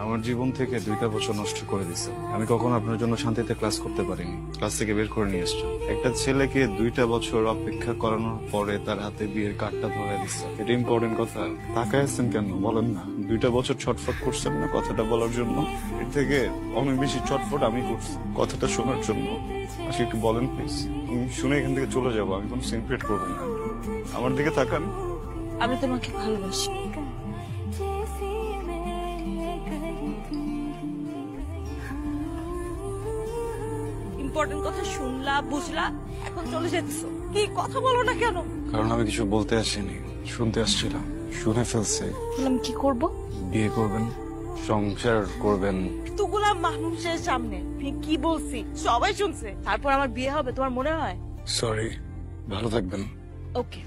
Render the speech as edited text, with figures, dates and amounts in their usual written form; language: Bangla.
আমার জীবন থেকে 2টা বছর নষ্ট করে দিছে। আমি কখনো আপনার জন্য শান্তিতে ক্লাস করতে পারিনি, ক্লাস থেকে বের করে নিয়ে এসছো। একটা ছেলেকে 2টা বছর অপেক্ষা করানোর পরে তার হাতে বিয়ের কার্ডটা ধরে দিচ্ছে। এটা ইম্পর্টেন্ট কথা। তাকায় আছেন কেন বলেন না? 2টা বছর ছটফট করছেন না কথাটা বলার জন্য? এর থেকে অনেক বেশি ছটফট আমি করছি কথাটা শোনার জন্য। আজকে একটু বলেন প্লিজ। আমি শুনে এখান থেকে চলে যাবো, আমি কোনো সিনক্রেট করবো না। আমার দিকে তাকান। আমি তোমাকে ভালোবাসি। ইম্পর্টেন্ট কথা শুনলা, বুঝলা, এখন চলে যাচ্ছ। কি কথা বলো না কেন? কারণ আমি কিছু বলতে আসিনি, শুনতে আসছিলাম। শুনে ফেলছে। আমি কি করব? বিয়ে করবেন, সংসার করবেন। তুগুলা মানুষের সামনে আমি কি বলছি সবাই শুনছে, তারপর আমার বিয়ে হবে তোমার মনে হয়? সরি, ভালো থাকবেন। ওকে।